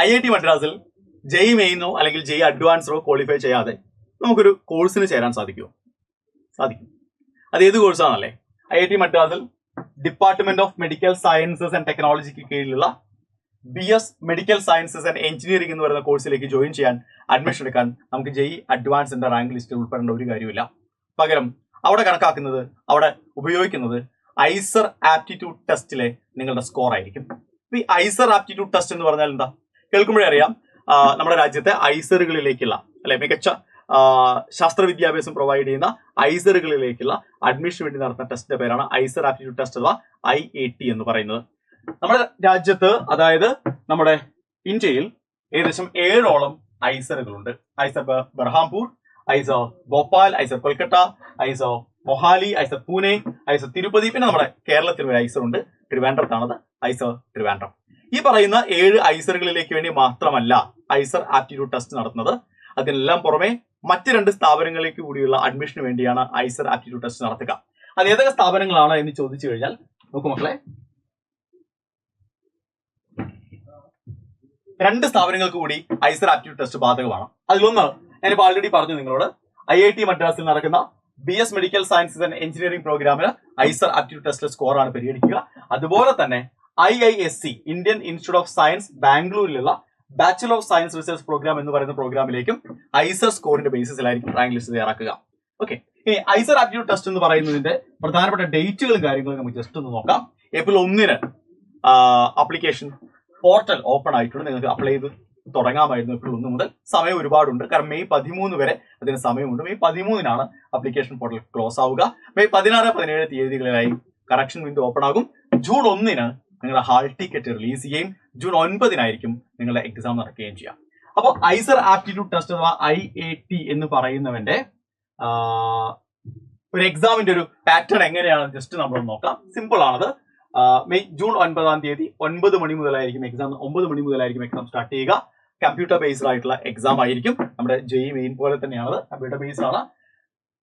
IIT മദ്രാസിൽ JEE മെയിനോ അല്ലെങ്കിൽ JEE അഡ്വാൻസോ qualify ചെയ്യാതെ നമുക്കൊരു കോഴ്സിന് ചേരാൻ സാധിക്കുമോ? സാധിക്കും. അത് ഏത് കോഴ്സാണല്ലേ? IIT മദ്രാസിൽ department of medical sciences and ടെക്നോളജിക്ക് കീഴിലുള്ള BS medical sciences and engineering എന്ന് പറയുന്ന കോഴ്സിലേക്ക് ജോയിൻ ചെയ്യാൻ അഡ്മിഷൻ എടുക്കാൻ നമുക്ക് ജെഇ അഡ്വാൻസിന്റെ റാങ്ക് ലിസ്റ്റിൽ ഉൾപ്പെടേണ്ട ഒരു കാര്യമില്ല. പകരം അവിടെ കണക്കാക്കുന്നത്, അവിടെ ഉപയോഗിക്കുന്നത് ഐസർ ആപ്റ്റിറ്റ്യൂഡ് ടെസ്റ്റിലെ നിങ്ങളുടെ സ്കോർ ആയിരിക്കും. ഈ ഐസർ ആപ്റ്റിറ്റ്യൂഡ് ടെസ്റ്റ് എന്ന് പറഞ്ഞാൽ എന്താ? കേൾക്കുമ്പോഴേ അറിയാം, നമ്മുടെ രാജ്യത്തെ ഐസറുകളിലേക്കുള്ള അല്ലെ മികച്ച ശാസ്ത്ര വിദ്യാഭ്യാസം പ്രൊവൈഡ് ചെയ്യുന്ന ഐസറുകളിലേക്കുള്ള അഡ്മിഷന് വേണ്ടി നടത്തുന്ന ടെസ്റ്റിന്റെ പേരാണ് ഐസർ ആപ്റ്റിറ്റ്യൂഡ് ടെസ്റ്റ് അഥവാ IAT എന്ന് പറയുന്നത്. നമ്മുടെ രാജ്യത്ത്, അതായത് നമ്മുടെ ഇന്ത്യയിൽ ഏകദേശം 7ഓളം ഐസറുകളുണ്ട്. IISER Berhampur, IISER Bhopal, IISER Kolkata, IISER Mohali, IISER Pune, IISER Tirupati, പിന്നെ നമ്മുടെ കേരളത്തിൽ ഒരു ഐസർ ഉണ്ട്, ട്രിവാൻഡ്രത്താണത്, ഐസർ ട്രിവാൻഡ്രം. ഈ പറയുന്ന 7 ഐസറുകളിലേക്ക് വേണ്ടി മാത്രമല്ല ഐസർ ആപ്റ്റിറ്റ്യൂഡ് ടെസ്റ്റ് നടത്തുന്നത്. അതിനെല്ലാം പുറമെ മറ്റ് 2 സ്ഥാപനങ്ങളിലേക്ക് കൂടിയുള്ള അഡ്മിഷന് വേണ്ടിയാണ് ഐസർ ആപ്റ്റിറ്റ്യൂഡ് ടെസ്റ്റ് നടത്തുക. അത് ഏതൊക്കെ സ്ഥാപനങ്ങളാണ് എന്ന് ചോദിച്ചു കഴിഞ്ഞാൽ, നോക്കൂ മക്കളെ, 2 സ്ഥാപനങ്ങൾക്ക് കൂടി ഐസർ ആപ്റ്റിറ്റ്യൂഡ് ടെസ്റ്റ് ബാധകമാണ്. അതിലൊന്ന് ഞാനിപ്പോൾ ആൾറെഡി പറഞ്ഞു നിങ്ങളോട്, IIT മദ്രാസിൽ നടക്കുന്ന BS medical sciences and engineering പ്രോഗ്രാമിന് ഐസർ ആപ്റ്റിറ്റ്യൂഡ് ടെസ്റ്റിലെ സ്കോറാണ് പരിഗണിക്കുക. അതുപോലെ തന്നെ IISc Indian institute of science ബാംഗ്ലൂരിലുള്ള bachelor of science research program എന്ന് പറയുന്ന പ്രോഗ്രാമിലേക്കും ഐസർ സ്കോറിന്റെ ബേസിസിലായിരിക്കും റാങ്ക് ലിസ്റ്റ് തയ്യാറാക്കുക. ഓക്കെ, ഇനി ഐസർ ആപ്റ്റിറ്റ്യൂഡ് ടെസ്റ്റ് എന്ന് പറയുന്നതിന്റെ പ്രധാനപ്പെട്ട ഡേറ്റുകളും കാര്യങ്ങളും നമുക്ക് ജസ്റ്റ് ഒന്ന് നോക്കാം. ഏപ്രിൽ 1 ആപ്ലിക്കേഷൻ പോർട്ടൽ ഓപ്പൺ ആയിട്ടുണ്ട്. നിങ്ങൾക്ക് അപ്ലൈ ചെയ്ത് തുടങ്ങാമായിരുന്നു ഏപ്രിൽ 1 മുതൽ. സമയം ഒരുപാടുണ്ട്, കാരണം മെയ് 13 വരെ അതിന് സമയമുണ്ട്. മെയ് 13 ആപ്ലിക്കേഷൻ പോർട്ടൽ ക്ലോസ് ആവുക. മെയ് 16, 17 തീയതികളിലായി കറക്ഷൻ വിൻഡോ ഓപ്പൺ ആകും. ജൂൺ 1 നിങ്ങളുടെ ഹാൾ ടിക്കറ്റ് റിലീസ് ചെയ്യുകയും ജൂൺ 9 നിങ്ങളുടെ എക്സാം നടക്കുകയും ചെയ്യാം. അപ്പോൾ ഐസർ ആപ്റ്റിറ്റ്യൂഡ് ടെസ്റ്റ് അഥവാ IAT എന്ന് പറയുന്നവന്റെ ഒരു എക്സാമിന്റെ ഒരു പാറ്റേൺ എങ്ങനെയാണെന്ന് ജസ്റ്റ് നമ്മൾ നോക്കാം. സിമ്പിൾ ആണത്. ജൂൺ 9 9 മണി മുതലായിരിക്കും എക്സാം. 9 മണി മുതലായിരിക്കും എക്സാം സ്റ്റാർട്ട് ചെയ്യുക. കമ്പ്യൂട്ടർ ബേസ്ഡ് ആയിട്ടുള്ള എക്സാം ആയിരിക്കും. നമ്മുടെ ജെഇ മെയിൻ പോലെ തന്നെയാണത്, കമ്പ്യൂട്ടർ ബേസ്ഡ് ആണ്.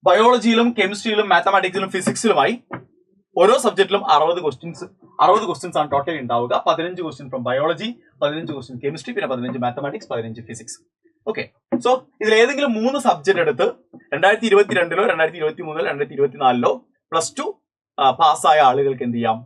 ബയോളജിയിലും കെമിസ്ട്രിയിലും മാത്തമാറ്റിക്സിലും ഫിസിക്സിലുമായി ഓരോ സബ്ജക്റ്റിലും 60 ക്വസ്റ്റ്യൻസ് ആണ് ടോട്ടൽ ഉണ്ടാവുക. 15 question from biology, 15 question chemistry, പിന്നെ 15 മാത്തമാറ്റിക്സ്, 15 ഫിസിക്സ്. ഓക്കെ, സോ ഇതിൽ ഏതെങ്കിലും 3 സബ്ജക്ട് എടുത്ത് 2022 2023 2024 +2 പാസ്സായ ആളുകൾക്ക് എന്ത് ചെയ്യാം?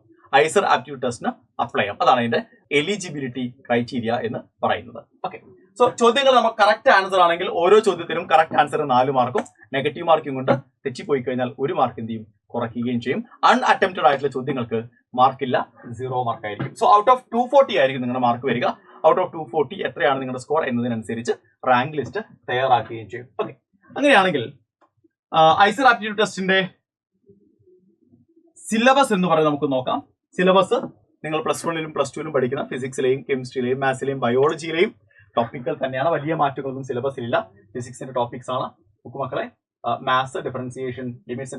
ഐസർ ആപ്റ്റിറ്റ്യൂഡ് ടെസ്റ്റിന് അപ്ലൈ ചെയ്യാം. അതാണ് അതിന്റെ എലിജിബിലിറ്റി ക്രൈറ്റീരിയ എന്ന് പറയുന്നത്. ഓക്കെ, സോ ചോദ്യങ്ങൾ നമുക്ക് കറക്റ്റ് ആൻസർ ആണെങ്കിൽ ഓരോ ചോദ്യത്തിനും കറക്റ്റ് ആൻസർ 4 മാർക്കും, നെഗറ്റീവ് മാർക്കും കൊണ്ട് തെറ്റിപ്പോയി കഴിഞ്ഞാൽ 1 മാർക്ക് എന്ത് ചെയ്യും? കുറയ്ക്കുകയും ചെയ്യും. അൺഅറ്റംപ്റ്റഡ് ആയിട്ടുള്ള ചോദ്യങ്ങൾക്ക് മാർക്കില്ല, 0 മാർക്ക് ആയിരിക്കും. സോ ഔട്ട് ഓഫ് 240 ആയിരിക്കും നിങ്ങളുടെ മാർക്ക് വരിക. ഔട്ട് ഓഫ് 240 എത്രയാണ് നിങ്ങളുടെ സ്കോർ എന്നതിനനുസരിച്ച് റാങ്ക് ലിസ്റ്റ് തയ്യാറാക്കുകയും ചെയ്യും. ഓക്കെ, അങ്ങനെയാണെങ്കിൽ ഐസർ ആപ്റ്റിറ്റ്യൂഡ് ടെസ്റ്റിന്റെ സിലബസ് എന്ന് പറയുന്നത് നമുക്ക് നോക്കാം. സിലബസ് നിങ്ങൾ +1 +2 പഠിക്കുന്ന ഫിസിക്സിലെയും കെമിസ്ട്രിയിലെയും മാത്സിലെയും ബയോളജിയിലെയും ടോപ്പിക്കുകൾ തന്നെയാണ്. വലിയ മാറ്റങ്ങളൊന്നും സിലബസിലില്ല. ഫിസിക്സിന്റെ ടോപ്പിക്സ് ആണ്. മക്കളെ, maths, differentiation, limit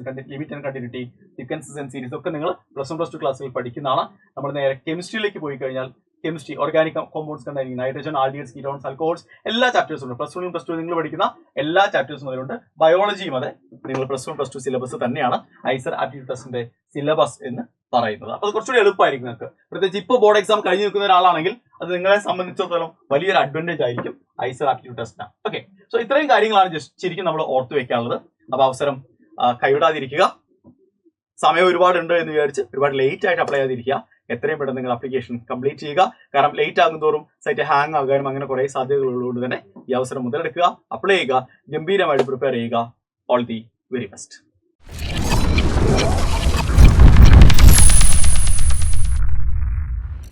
and continuity, sequences and series ഒക്കെ നിങ്ങൾ +1 +2 ക്ലാസ്സിൽ പഠിക്കുന്നതാണ്. നമ്മൾ നേരെ കെമിസ്ട്രിയിലേക്ക് പോയി കഴിഞ്ഞാൽ chemistry, organic compounds containing nitrogen, aldehydes, ketones, alcohols, എല്ലാ ചാപ്റ്റേഴ്സും ഉണ്ട്. +1 +2 നിങ്ങൾ പഠിക്കുന്ന എല്ലാ ചാപ്റ്റേഴ്സും അതിലുണ്ട്. ബയോളജിയും അതെ, നിങ്ങൾ +1 +2 സിലബസ് തന്നെയാണ് ഐസർ ആപ്റ്റിറ്റ്യൂഡ് ടെസ്റ്റിന്റെ സിലബസ് എന്ന് പറയുന്നത്. അപ്പോൾ അത് കുറച്ചുകൂടി എളുപ്പമായിരിക്കും നിങ്ങൾക്ക്. പ്രത്യേകിച്ച് ഇപ്പോൾ ബോർഡ് എക്സാം കഴിഞ്ഞ് നിൽക്കുന്ന ഒരാളാണെങ്കിൽ അത് നിങ്ങളെ സംബന്ധിച്ചിടത്തോളം വലിയൊരു അഡ്വാൻറ്റേജ് ആയിരിക്കും ഐസർ ആപ്റ്റിറ്റ്യൂഡ് ടെസ്റ്റിന്. ഓക്കെ, സോ ഇത്രയും കാര്യങ്ങളാണ് ശരിക്കും നമ്മൾ ഓർത്ത് വെക്കാനുള്ളത്. അപ്പോൾ അവസരം കൈവിടാതിരിക്കുക. സമയം ഒരുപാടുണ്ട് എന്ന് വിചാരിച്ച് ഒരുപാട് ലേറ്റ് ആയിട്ട് അപ്ലൈ ചെയ്യാതിരിക്കുക. എത്രയും പെട്ടെന്ന് നിങ്ങൾ ആപ്ലിക്കേഷൻ കംപ്ലീറ്റ് ചെയ്യുക. കാരണം ലേറ്റ് ആകുന്തോറും സൈറ്റ് ഹാങ് ആകാനും അങ്ങനെ കുറെ സാധ്യതകൾ ഉള്ളതുകൊണ്ട് തന്നെ ഈ അവസരം മുതലെടുക്കുക, അപ്ലൈ ചെയ്യുക, ഗംഭീരമായിട്ട് പ്രിപ്പയർ ചെയ്യുക. All the very best.